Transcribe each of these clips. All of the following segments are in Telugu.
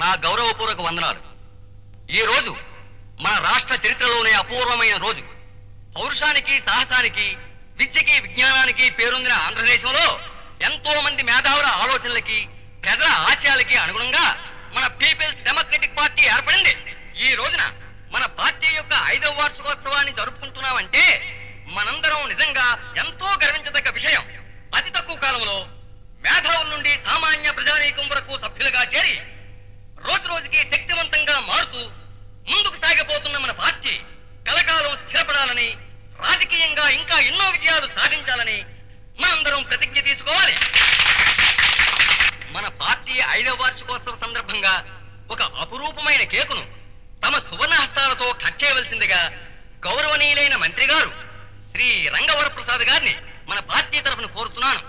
నా గౌరవపూర్వక వందనాలు. ఈ రోజు మన రాష్ట్ర చరిత్రలోనే అపూర్వమైన రోజు. పౌరుషానికి, సాహసానికి, విద్యకి, విజ్ఞానానికి పేరొందిన ఆంధ్రదేశంలో ఎంతో మంది మేధావుల ఆలోచనలకి, ప్రజల ఆశయాలకి అనుగుణంగా మన పీపుల్స్ డెమోక్రటిక్ పార్టీ ఏర్పడింది. ఈ రోజున మన పార్టీ యొక్క 5వ వార్షికోత్సవాన్ని జరుపుకుంటున్నామంటే మనందరం నిజంగా ఎంతో గర్వించదగ్గ విషయం. అతి తక్కువ కాలంలో మేధావుల నుండి సామాన్య ప్రజానీకం వరకు సభ్యులుగా చేరి రోజు రోజుకి శక్తివంతంగా మారుతూ ముందుకు సాగిపోతున్న మన పార్టీ కలకాలం స్థిరపడాలని, రాజకీయంగా ఇంకా ఎన్నో విజయాలు సాధించాలని మనందరం ప్రతిజ్ఞ తీసుకోవాలి. మన పార్టీ 5వ వార్షికోత్సవ సందర్భంగా ఒక అపురూపమైన కేకును తమ సువర్ణ హస్తాలతో కట్ చేయవలసిందిగా గౌరవనీయులైన మంత్రి గారు శ్రీ రంగవర ప్రసాద్ గారిని మన పార్టీ తరఫున కోరుతున్నాను.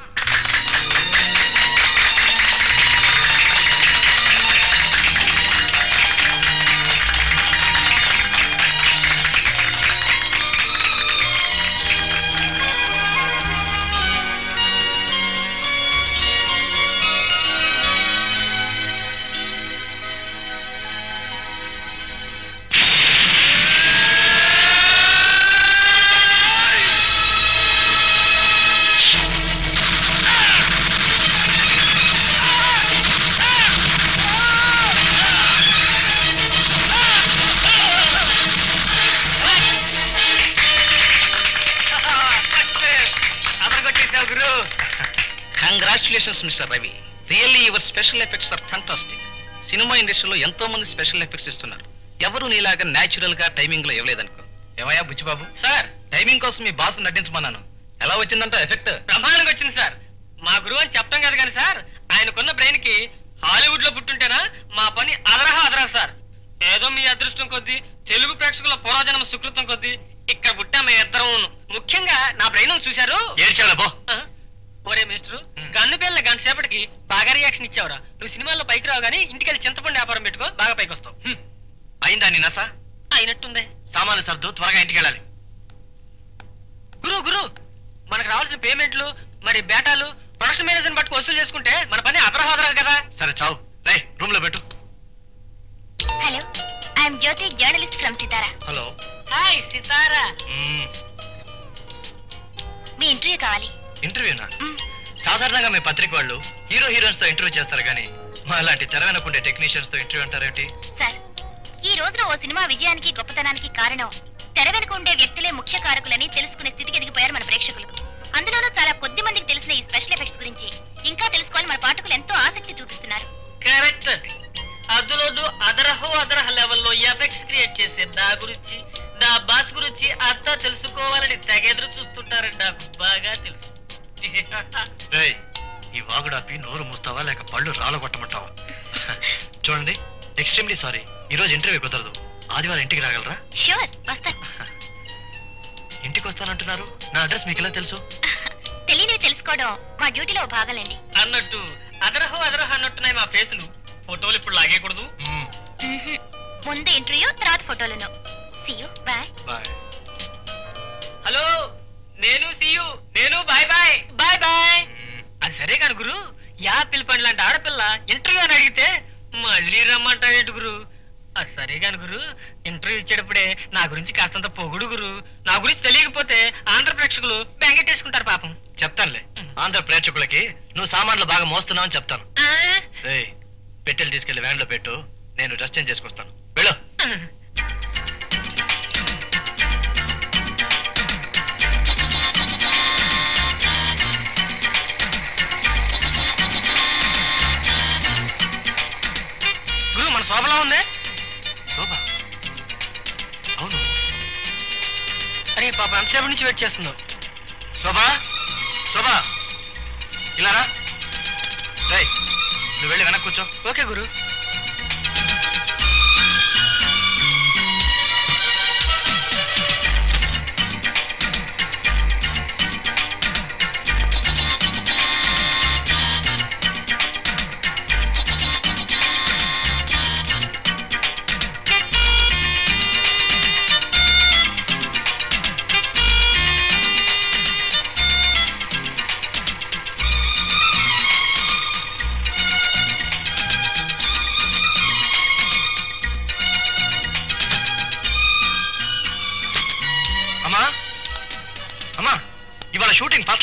Congratulations, Mr. Ravi. Really, your special effects are fantastic. Cinema ఇండస్ట్రీలో ఎంతో మంది స్పెషల్ ఎఫెక్ట్స్ ఇస్తున్నారు. ఎవరు నీలాగా న్యాచురల్ గా టైమింగ్ లో ఇవ్వలేదనుకో. ఏమయ్యా బుచ్చిబాబు? సార్, టైమింగ్ కోసం మీ బాస్ నటించమన్నాను. ఎలా వచ్చిందంట ఎఫెక్ట్? బ్రహ్మాండంగా వచ్చింది సార్. మా గురువు అని చెప్తాం కదా కానీ సార్, ఆయనకున్న బ్రెయిన్ కి హాలీవుడ్ లో పుట్టుంటేనా మా పని అదరహా సార్. ఏదో మీ అదృష్టం కొద్దీ, తెలుగు ప్రేక్షకుల పూర్వజన్మ సుకృతం కొద్దీ ఇక్కడ పుట్టా మేము ఇద్దరం. ముఖ్యంగా నా బ్రెయిన్ చూశారు. ఏడ్చావా? ఒరే మిస్టర్, గన్ను పేర్ల గంట సేపటికి బాగా రియాక్షన్ ఇచ్చావురా. నువ్వు సినిమాల్లో పైకి రావు గానీ ఇంటికెళ్ళి చింతపండు వ్యాపారం పెట్టుకో, బాగా పైకి వస్తావు. అయిందా నీ నస? అయినట్టుంది. సామాన్లు సర్దు, త్వరగా ఇంటికి వెళ్ళాలి. గురు మనకు రావాల్సిన పేమెంట్లు, మరి బేటాలు, ప్రొడక్షన్ మేనేజర్ బట్టి వసూలు చేసుకుంటే మన పని అదరహాదరా కదా. సరే చావు, రై రూమ్ లో పెట్టు. Hello, I'm Jyoti, journalist from Sitara. Hello. Hi Sitara. మీ ఇంటర్వ్యూ కావాలి. ఇంటర్వ్యూనా? సాధారణంగా మీ పత్రిక వాళ్ళు హీరోయిన్స్ తో ఇంటర్వ్యూ చేస్తారు కానీ మా లాంటి తెర వెనకుండే టెక్నీషియన్స్ తో ఇంటర్వ్యూ అంటారేంటి? సార్, ఈ రోజున ఓ సినిమా విజయానికి, గొప్పతనానికి కారణం తెర వెనుక ఉండే వ్యక్తులే ముఖ్య కారకులని తెలుసుకునే స్థితికి ఎదిగిపోయారు మన ప్రేక్షకులు. అందులోనూ చాలా కొద్ది మందికి తెలిసిన ఈ స్పెషల్ ఎఫెక్ట్స్ గురించి ఇంకా తెలుసుకోవాలి మన పాఠకులు ఎంతో ఆసక్తి చూపిస్తున్నారు. కరెక్ట్. అందులోనూ అదరహ లెవెల్లో ఎఫెక్ట్స్ క్రియేట్ చేసే నా గురించి, నా బాస్ గురించి అంతా తెలుసుకోవాలని తెగెదురు చూస్తుంటారని నాకు బాగా తెలుసు. ఈ వాగుడాపి నోరు మూస్తావా లేక పళ్ళు రాలగొట్టమంటావా? చూడండి, ఎక్స్ట్రీమ్లీ సారీ, ఈ రోజు ఇంటర్వ్యూ కుదరదు. ఆదివారం ఇంటికి రాగలరా? ష్యూర్, వస్తాను. ఇంటికి వస్తానంటున్నారు, నా అడ్రస్ మీకు ఎలా తెలుసు? తెలియనివి తెలుసుకోవడం మా డ్యూటీలో భాగంలేండి. అన్నట్టు అదరహ అన్నట్టున్నాయి మా ఫేసులు. ఫోటోలు ఇప్పుడు లాగేయకూడదు. ముందు ఇంటర్వ్యూ, తర్వాత ఫోటోలను. See you, bye. Bye. Hello, నేను సీయు, నేను బాయ్ బాయ్ బాయ్ బాయ్. అది సరే కాని గురు, యాపిల్ పండు లాంటి ఆడపిల్ల ఇంటర్వ్యూ అని అడిగితే మళ్ళీ రమ్మంటావేంటి గురు? అది సరే కాని గురు, ఇంటర్వ్యూ ఇచ్చేటప్పుడే నా గురించి కాస్తంత పొగుడు గురు. నా గురించి తెలియకపోతే ఆంధ్ర ప్రేక్షకులు బెంగెట్టేసుకుంటారు పాపం. చెప్తానులే, ఆంధ్ర ప్రేక్షకులకి నువ్వు సామాన్లు బాగా మోస్తున్నావు అని చెప్తాను. పెట్టెలు తీసుకెళ్లి వ్యాన్ లో పెట్టు, నేను డ్రెస్ చేంజ్ చేసుకొస్తాను. వెళ్ళు. గురు, మన శోభలా ఉంది. శోభ? అవును. అరే పాప, ఎంతసేపు నుంచి వెయిట్ చేస్తుందో. శోభా, శోభా, ఇలా రా. నువ్వు వెళ్ళి వెనక్కి కూర్చో. ఓకే గురు.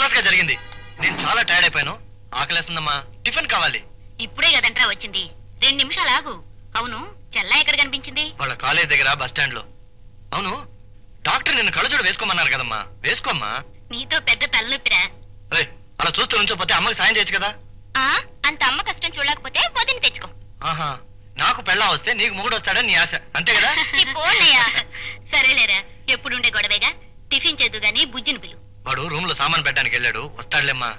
క్లాస్ గా జరిగింది. నేను చాలా టైర్డ్ అయిపోయాను. ఆకలేస్తుందమ్మా, టిఫిన్ కావాలి. ఇప్పుడే కదంట్రా వచ్చింది, 2 నిమిషాలు ఆగు. అవును, చెల్లా ఎక్కడ కనిపించింది? వాళ్ళ కాలేజ్ దగ్గర బస్ స్టాండ్ లో. అవును, డాక్టర్ నిన్ను కళ్ళజోడు వేసుకోమన్నారు కదమ్మా, వేసుకోమ్మా. నీతో పెద్ద తలనొప్పిరా. అలా చూస్తూ నుంచోపోతే అమ్మకి సాయం చేయొచ్చు కదా. అంత అమ్మ కష్టం చూడకపోతే వదిలి తెచ్చుకో. ఆహా, నాకు పెళ్ళా వస్తే నీకు మొగుడు వస్తాడని నీ ఆశ, అంతే కదా? సరేలేరా, ఎప్పుడుండే గొడవేగా. టిఫిన్ చేద్దు గాని బుజ్జిని పిలు. వాడు రూమ్ లో సామాన్ పెట్టడానికి వెళ్ళాడు, వస్తాడులేమ్మా.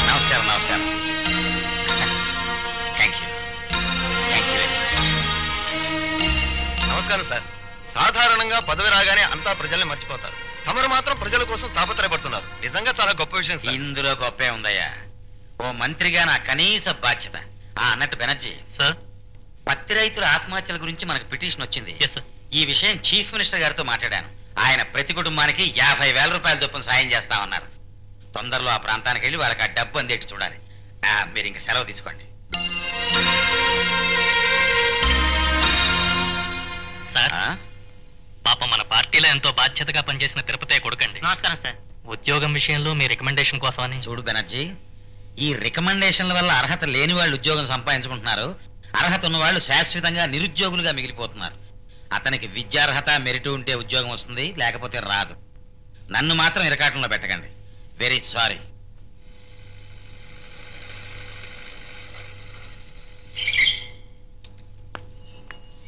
నమస్కారం. నమస్కారం. Thank you. Thank you very much. నమస్కారం సార్. సాధారణంగా పదవి రాగానే అంతా ప్రజల్ని మర్చిపోతారు. తమరు మాత్రం ప్రజల కోసం తాపత్రయపడుతున్నారు. నిజంగా చాలా గొప్ప విషయం సార్. ఇందులో గొప్పే ఉందయ్యా. ఓ మంత్రిగా నా కనీస బాధ్యత. అన్నట్టు బెనర్జీ సార్, పత్తి రైతుల ఆత్మహత్యల గురించి మనకు పిటిషన్ వచ్చింది. Yes sir. ఈ విషయం చీఫ్ మినిస్టర్ గారితో మాట్లాడాను. ఆయన ప్రతి కుటుంబానికి 50,000 రూపాయల చొప్పున సాయం చేస్తామన్నారు. తొందరలో ఆ ప్రాంతానికి వెళ్ళి వాళ్ళకి ఆ డబ్బు అందేటి చూడాలి. మీరు ఇంక సెలవు తీసుకోండి. సార్, పాప మన పార్టీలో ఎంతో బాధ్యతగా పనిచేసిన తిరుపతి కొడుకండి. నమస్కారం సార్. ఉద్యోగం విషయంలో మీ రికమెండేషన్ కోసమని. చూడు బెనర్జీ, ఈ రికమెండేషన్ల వల్ల అర్హత లేని వాళ్ళు ఉద్యోగం సంపాదించుకుంటున్నారు. అర్హత ఉన్న వాళ్ళు శాశ్వతంగా నిరుద్యోగులుగా మిగిలిపోతున్నారు. అతనికి విద్యార్హత మెరిట్ ఉంటే ఉద్యోగం వస్తుంది, లేకపోతే రాదు. నన్ను మాత్రం ఇరకాటంలో పెట్టకండి. Very sorry.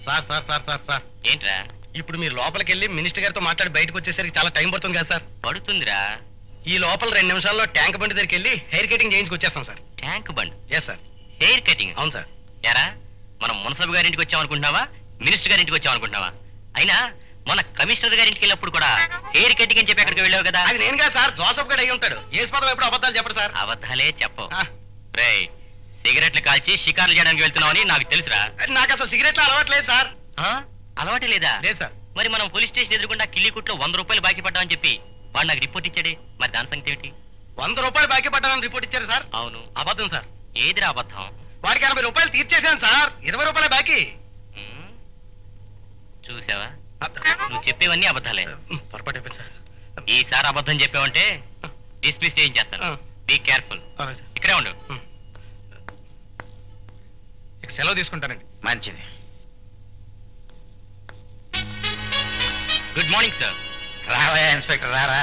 Sir sir sir sir sir ఏంట్రా? ఇప్పుడు మీరు లోపలికి వెళ్ళి మినిస్టర్ గారితో మాట్లాడి బయటకు వచ్చేసరికి చాలా టైం పడుతుంది కదా సార్. పడుతుందిరా. ఈ లోపల 2 నిమిషాల్లో ట్యాంక్ బండి దగ్గరికి వెళ్ళి హెయిర్ కటింగ్ చేయించుకొచ్చేస్తాం సార్. ట్యాంక్ బండ్? Yes sir. Hair cutting? అవును సార్. ఎరా, మనం మున్సబ్ గారింటికి వచ్చామనుకుంటున్నావా, మినిస్టర్ గారింటికి వచ్చామనుకుంటున్నావా? అయినా మన కమిషనర్ గారింటికి వెళ్ళినప్పుడు కూడా హెయిర్ కటింగ్ అని చెప్పి అక్కడికి వెళ్ళావు కదా. అది నేనుగా సార్, జోసఫ్ గడ్ అయి ఉంటాడు. ఏ పదం ఎప్పుడు అబద్ధాలు చెప్పడు సార్. అబద్ధాలే చెప్పవు. రేయ్, సిగరెట్లు కాల్చి షికార్లు చేయడానికి వెళ్తున్నావని నాకు తెలుసురా. నాకు అసలు సిగరెట్లు అలవాట్లేదు సార్. అలవాటే లేదా? లేదు సార్. మరి మనం పోలీస్ స్టేషన్ ఎదురుకుండా కిల్లీకుట్లో 100 రూపాయలు బాకీ పడ్డామని చెప్పి వాడు నాకు రిపోర్ట్ ఇచ్చాడే, మరి దాని సంగతి ఏమిటి? 100 రూపాయలు బాకీ పడ్డానని రిపోర్ట్ ఇచ్చారు సార్. అవును. అబద్ధం సార్. ఏదిరా అబద్ధం? వాడికి 80 రూపాయలు తీర్చేశాను సార్. 20 రూపాయలే బాకీ. చూసావా, నువ్వు చెప్పేవన్నీ అబద్ధాలే. పొరపాటు అయిపోయింది సార్. ఈసారి అబద్ధం చెప్పావంటే డిస్మిస్ చేయించేస్తాను. Be careful. ఇక్కడే ఉండు. సెలవు తీసుకుంటానండి. మంచిది. Good morning sir. రావయ్యా ఇన్స్పెక్టర్, రారా.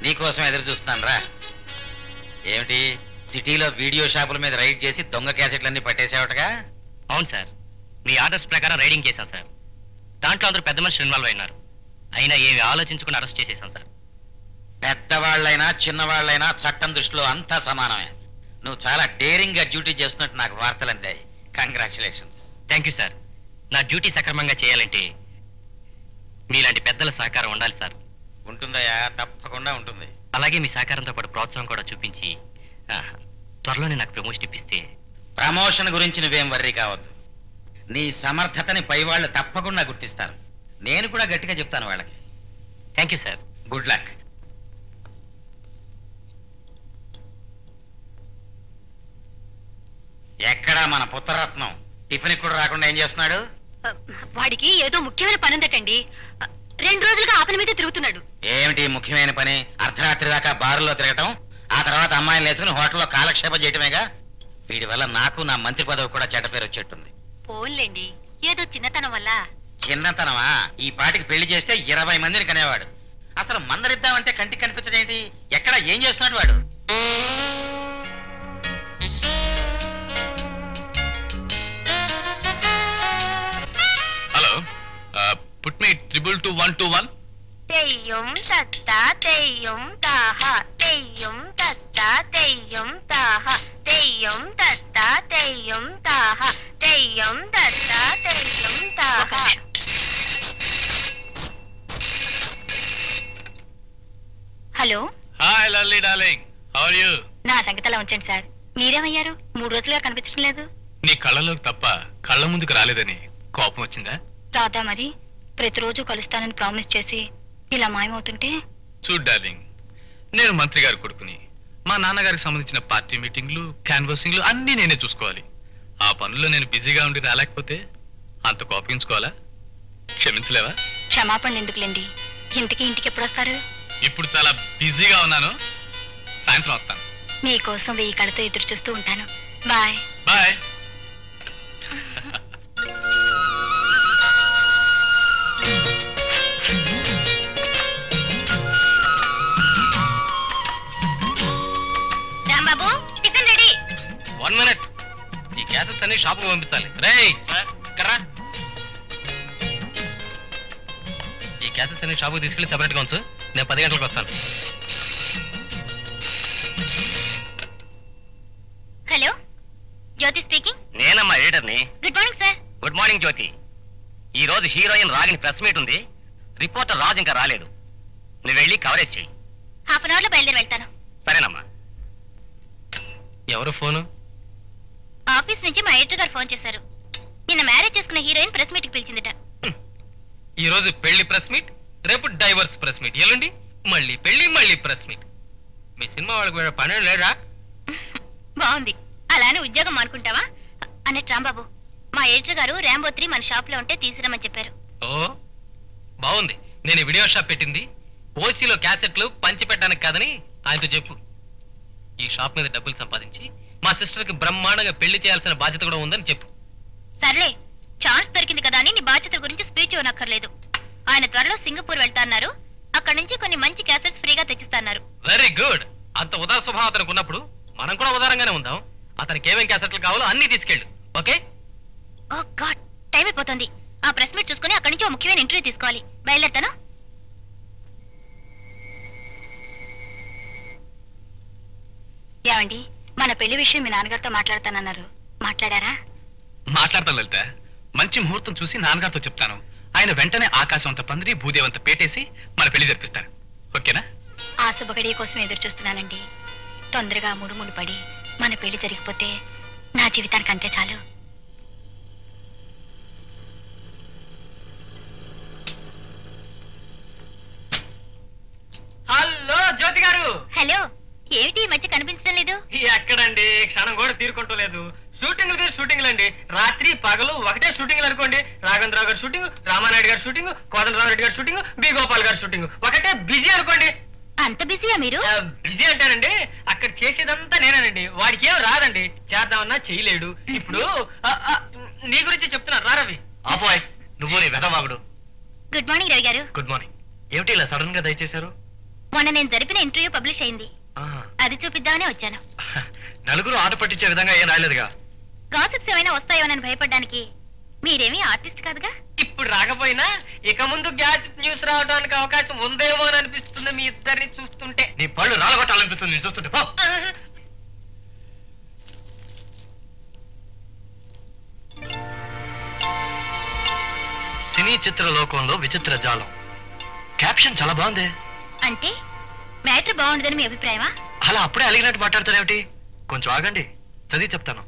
నీకోసం ఎదురు చూస్తున్నాను, రా. ఏమిటి, సిటీలో వీడియో షాపుల మీద రైడ్ చేసి దొంగ క్యాసెట్లన్నీ పట్టేసావటగా? అవును సార్, మీ ఆర్డర్స్ ప్రకారం రైడింగ్ చేశాం సార్. దాంట్లో అందరూ పెద్ద మనుషులు ఇన్వాల్వ్ అయినారు. అయినా ఏమి ఆలోచించుకుని అరెస్ట్ చేసేసాం సార్. పెద్దవాళ్ళైనా చిన్నవాళ్ళైనా చట్టం దృష్టిలో అంతా సమానమే. నువ్వు చాలా డేరింగ్ గా డ్యూటీ చేస్తున్నట్టు నాకు వార్తలు అందాయి. కంగ్రాచులేషన్స్. Thank you sir. నా డ్యూటీ సక్రమంగా చేయాలంటే మీలాంటి పెద్దల సహకారం ఉండాలి సార్. ఉంటుందయ్యా, తప్పకుండా ఉంటుంది. అలాగే మీ సహకారంతో పాటు ప్రోత్సాహం కూడా చూపించి త్వరలోనే నాకు ప్రమోషన్ ఇప్పిస్తే. ప్రమోషన్ గురించి నువ్వేం వర్రీ కావద్దు. నీ సమర్థతని పై వాళ్ళు తప్పకుండా గుర్తిస్తారు. నేను కూడా గట్టిగా చెప్తాను వాళ్ళకి. Thank you sir. Good luck. ఎక్కడా మన పుత్రరత్నం? టిఫిన్ కూడా రాకుండా ఏం చేస్తున్నాడు? వాడికి ఏదో ముఖ్యమైన పని ఉందటండి. 2 రోజులుగా ఆ పని మీద తిరుగుతున్నాడు. ఏమిటి ముఖ్యమైన పని? అర్ధరాత్రి దాకా బారులో తిరగటం, ఆ తర్వాత అమ్మాయిని లేచుకుని హోటల్లో కాలక్షేపం చేయటమేగా. వీడి వల్ల నాకు నా మంత్రి పదవి కూడా చెడ్డ పేరు వచ్చేట్టుంది. పోన్లేండి, ఏదో చిన్నతనం వల్ల. చిన్నతనమా? ఈ పాటికి పెళ్లి చేస్తే 20 మందిని కనేవాడు. అసలు మందరిద్దామంటే కంటికి కనిపించడేంటి? ఎక్కడ ఏం చేస్తున్నాడు వాడు? Hello, put me 222-121. తెయ్యం తత్తా తెయ్యం తాహ తెయ్యం తత్తా తెయ్యం తాహ తెయ్యం తత్తా తెయ్యం తాహ తెయ్యం తత్తా తెయ్యం తాహ. Hello. Hi Lalli darling, how are you? నా సంగతిలా ఉంచండి సార్. మీరేమయ్యారు? 3 రోజులుగా కనిపించడం లేదు. నీ కళ్ళలోకి తప్ప కళ్ళ ముందుకు రాలేదని కోపం వచ్చిందా? రాదా మరి? ప్రతిరోజు కలుస్తానని ప్రామిస్ చేసి ఇలా మాయమవుతుంటే? చూడ్ డార్లింగ్, నేను మంత్రి గారి కొడుకుని. మా నాన్నగారికి సంబంధించిన పార్టీ మీటింగ్లు, క్యాన్వాసింగ్లు అన్నీ నేనే చూసుకోవాలి. ఆ పనుల్లో నేను బిజీగా ఉండి రాలేకపోతే అంత కోపగించుకోవాలా? క్షమించలేవా? క్షమాపణలు ఎందుకులేండి. ఇంటికి ఎప్పుడు వస్తారు? ఇప్పుడు చాలా బిజీగా ఉన్నాను, సాయంత్రం వస్తాను. మీకోసం 1000 కళ్ళతో ఎదురు చూస్తూ ఉంటాను. Bye bye. Rambabu, tiffin ready. 1 minute. ఈ క్యాసెట్స్ అన్ని షాపుకు పంపించాలి. రేయ్ కర్రా, ఈ క్యాసెట్స్ అన్ని షాపుకి తీసుకెళ్లి సెపరేట్ గా ఉంచు. నేను 10 గంటలకు వస్తాను. Hello, Jyoti speaking. నేనమ్మా ఎడిటర్ని. Good morning sir. Good morning Jyoti. ఈ రోజు హీరోయిన్ రాగిని ప్రెస్ మీట్ ఉంది. రిపోర్టర్ రాజు ఇంకా రాలేదు. నువ్వు వెళ్ళి కవరేజ్ చెయ్యి. హాఫ్ అన్ అవర్ లో బయలుదేరి వెళ్తాను. సరేనమ్మా. ఎవరు ఫోను? ఆఫీస్ నుంచి మా ఎడిటర్ గారు ఫోన్ చేశారు. నిన్న మ్యారేజ్ చేసుకున్న హీరోయిన్ ప్రెస్ మీట్ కి పిలిచిందట. ఈ రోజు పెళ్లి ప్రెస్ మీట్, రేపు డైవర్స్ ప్రెస్ మీట్, ఎల్లుండి మళ్ళీ పెళ్లి, మళ్ళీ ప్రెస్ మీట్. మీ సినిమా వాళ్ళకి వేరే పని లేరా? బాగుంది. అలానే ఉద్యోగం అనుకుంటావా అన్నట్టు రాంబాబు, మా ఎడిటర్ గారు ర్యాంబో 3 మన షాప్ లో ఉంటే తీసుకురమ్మని చెప్పారు. ఓ బాగుంది. నేను వీడియో షాప్ పెట్టింది ఓసీలో క్యాసెట్లు పంచి పెట్టడానికి కాదని ఆయనతో చెప్పు. ఈ షాప్ మీద డబ్బులు సంపాదించి మా సిస్టర్ కి బ్రహ్మాండంగా పెళ్లి చేయాల్సిన బాధ్యత కూడా ఉందని చెప్పు. సర్లే, ఛాన్స్ దొరికింది కదా అని నీ బాధ్యతల గురించి స్పీచ్ ఇవ్వనక్కర్లేదు. ఆయన త్వరలో సింగపూర్ వెళ్తాన్నారు. అక్కడ నుంచి కొన్ని మంచి క్యాసెట్స్ ఫ్రీగా తెచ్చిస్తున్నారు. Very good. అంత ఉదార స్వభావం అతనికి ఉన్నప్పుడు మనం కూడా ఉదారంగానే ఉందాం. అతనికి ఏమేం క్యాసెట్లు కావాలో అన్ని తీసుకెళ్ళు. ఓకే? ఓ గాడ్, టైం అయిపోతుంది. ఆ ప్రెస్ మీట్ చూసుకుని అక్కడి నుంచి ఒక ముఖ్యమైన ఇంటర్వ్యూ తీసుకోవాలి. బయలుదేరుతాను. ఏమండి, మన పెళ్లి విషయం మీ నాన్నగారితో మాట్లాడతానన్నారు. మాట్లాడారా? మాట్లాడతాను లలిత. మంచి ముహూర్తం చూసి నాన్నగారితో చెప్తాను. ఆయన వెంటనే ఆకాశం అంత పందిరి, భూదేవంత పేటేసి మన పెళ్లి జరిపిస్తాను. ఓకేనా? ఆ శుభగడియ కోసం ఎదురు చూస్తున్నానండి. తొందరగా ముడుములు పడి మన పెళ్లి జరిగిపోతే నా జీవితానికి అంతే చాలు. హలో జ్యోతి గారు. హలో, ఏమిటి ఈ మధ్య కనిపించడం లేదు? ఎక్కడండి, క్షణం కూడా తీరుకుంటూ లేదు. షూటింగ్లు అండి. రాత్రి పగలు ఒకటే షూటింగ్లు అనుకోండి. రాఘవేంద్రరావు గారి షూటింగ్, రామానాయుడు గారి షూటింగ్, కోదండరామరెడ్డి గారి షూటింగ్, బి గోపాల్ గారి షూటింగ్, ఒకటే బిజీ అనుకోండి. అంత బిజీయా మీరు? బిజీ అంటారండి, అక్కడ చేసేదంతా నేనేనండి. వాడికి ఏం రాదండి, చేద్దామన్నా చేయలేడు. ఇప్పుడు నీ గురించి చెప్తున్నా, రా రవి. ఆపోయ్, నువ్వు నీ వెదవాగుడు. గుడ్ మార్నింగ్ రవి గారు. Good morning. ఏమిటి ఇలా సడన్ గా దయచేశారు? మొన్న నేను జరిపిన ఇంటర్వ్యూ పబ్లిష్ అయింది. అది చూపిద్దామనే వచ్చాను. నలుగురు ఆట పట్టించే విధంగా ఏం రాలేదుగా. గాసిప్స్ ఏమైనా వస్తాయోనని భయపడ్డానికి. మీరేమీ ఆర్టిస్ట్ కాదుగా. ఇప్పుడు రాకపోయినా ఇక ముందు గ్యాస్ న్యూస్ రావడానికి అవకాశం ఉందేమో అని అనిపిస్తుంది మీ ఇద్దరిని చూస్తుంటే. నీ పళ్ళు రాలగొట్టాలనిపిస్తుంది నేను చూస్తుంటే. పో. సినీ చిత్ర లోకంలో విచిత్ర జాలం. క్యాప్షన్ చాలా బాగుంది. అంటే మ్యాటర్ బాగుండదని మీ అభిప్రాయమా? అలా అప్పుడే అలిగినట్టు మాట్లాడతారేమిటి? కొంచెం ఆగండి, చదివి చెప్తాను.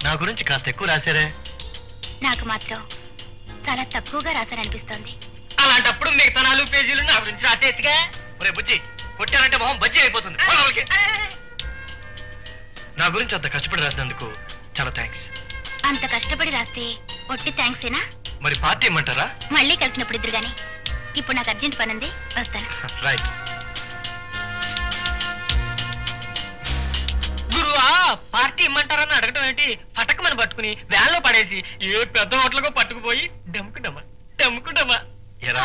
నా గురించి కాస్త ఎక్కువ రాశారే. నాకు మాత్రం చాలా తక్కువగా రాశారనిపిస్తోంది. అలాంటప్పుడు మిగతా 4 పేజీలు నా గురించి రాసేట్టుగా. ఒరే బుజ్జి, కొట్టారంటే మొహం బజ్జీ అయిపోతుంది. పో లోపలికి. నా గురించి అంత కష్టపడి రాసినందుకు చాలా థ్యాంక్స్. అంత కష్టపడి రాస్తే ఒట్టి థ్యాంక్సేనా? మరి పార్టీ ఇమ్మంటారా? మళ్ళీ కలిసినప్పుడు ఇద్దరు గాని. ఇప్పుడు నాకు అర్జెంట్ పని ఉంది, వస్తాను. రైట్. గురువా, పార్టీ ఇమ్మంటారని అడగటం ఏంటి? పటకమని పట్టుకుని వ్యాన్లో పడేసి ఏ పెద్ద హోటల్కో పట్టుకుపోయి డమ్ముకుంటామా. ఎరా,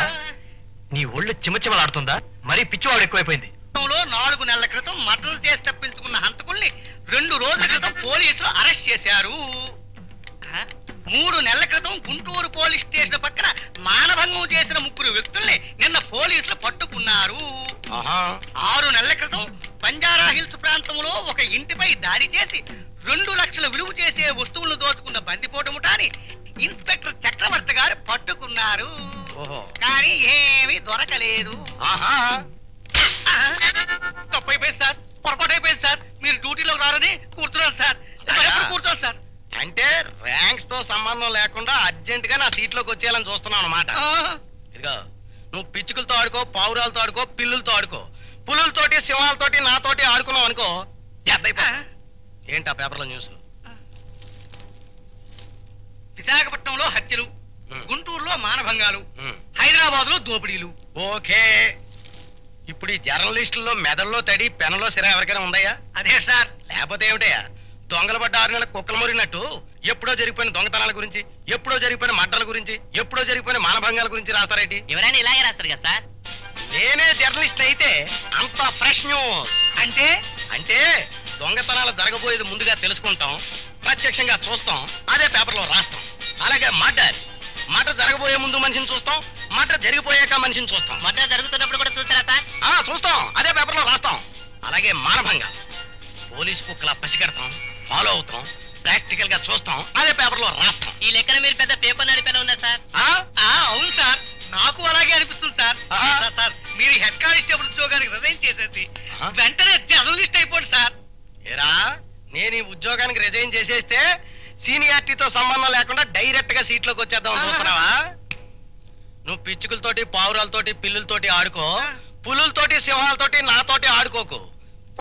నీ ఒళ్ళు చిమచిమలాడుతుందా? మరీ పిచ్చివాడు ఎక్కువైపోయింది. 4 నెలల క్రితం మర్డర్ చేసి తప్పించుకున్న హంతకుల్ని 2 రోజుల క్రితం పోలీసులు అరెస్ట్ చేశారు. 3 నెలల క్రితం గుంటూరు పోలీస్ స్టేషన్ పక్కన మానభంగం చేసిన 3 వ్యక్తుల్ని నిన్న పోలీసులు పట్టుకున్నారు. 6 నెలల క్రితం బంజారా హిల్స్ ప్రాంతంలో ఒక ఇంటిపై దాడి చేసి 2 లక్షల విలువ చేసే వస్తువులను దోచుకున్న బందిపోటు ముఠాని ఇన్స్పెక్టర్ చక్రవర్తి గారు పట్టుకున్నారు. కానీ ఏమీ దొరకలేదు. సంబంధం లేకుండా అర్జెంట్ గా నా సీట్లోకి వచ్చేయాలని చూస్తున్నావు అన్నమాట. ఇదిగో నువ్వు పిచ్చుకలతో ఆడుకో, పావురాలతో ఆడుకో, పిల్లులతో ఆడుకో, పులులతోటి సింహాలతోటి నాతోటి ఆడుకున్నావు అనుకో ఏంటి ఆ పేపర్లో న్యూస్? విశాఖపట్నంలో హత్యలు, గుంటూరులో మానభంగాలు, హైదరాబాద్ లో దోపిడీలు. ఓకే, ఇప్పుడు ఈ జర్నలిస్టుల్లో మెదల్లో తడి పెనలో సిరా ఎవరికైనా ఉందయ్యా? అదే సార్. లేకపోతే ఏమిటయ్యా, దొంగలు పడ్డ 6 నెలల కుక్కలు మురిగినట్టు ఎప్పుడో జరిగిపోయిన దొంగతనాల గురించి, ఎప్పుడో జరిగిపోయిన మడ్డల గురించి, ఎప్పుడో జరిగిపోయిన మానభంగాల గురించి రాస్తారేంటి? ఎవరైనా ఇలాగే రాస్తారు కదా సార్. నేనే జర్నలిస్ట్ అయితే అంత ఫ్రెష్ న్యూస్. అంటే అంటే దొంగతనాలు జరగబోయేది ముందుగా తెలుసుకుంటాం, ప్రత్యక్షంగా చూస్తాం, అదే పేపర్లో రాస్తాం. అలాగే మర్డర్ జరగబోయే ముందు మనిషిని చూస్తాం, మర్డర్ జరిగిపోయాక మనిషిని చూస్తాం. మధ్య జరుగుతున్నప్పుడు కూడా చూస్తారా సార్? చూస్తాం, అదే పేపర్లో రాస్తాం. అలాగే మానభంగా పోలీసు కుక్కలా పసిగడతాం, ఫాలో అవుతాం, ప్రాక్టికల్ గా చూస్తాం, అదే పేపర్లో రాస్తాం. ఈ లెక్కన మీరు పెద్ద పేపర్ నడిపేలా ఉన్నారు సార్. అవును సార్, నాకు అలాగే అనిపిస్తుంది సార్. సార్ మీరు హెడ్ కానిస్టేబుల్ ఉద్యోగానికి రిజైన్ చేసేసి వెంటనే జర్నలిస్ట్ అయిపోండి సార్. ఏరా, నేను ఈ ఉద్యోగానికి రిజైన్ చేసేస్తే సీనియారిటీతో సంబంధం లేకుండా డైరెక్ట్ గా సీట్లోకి వచ్చేద్దాం చూస్తున్నావా? నువ్వు పిచ్చుకలతోటి, పావురాలతోటి, పిల్లులతోటి ఆడుకో, పులులతోటి, సింహాలతోటి నాతోటి ఆడుకోకు.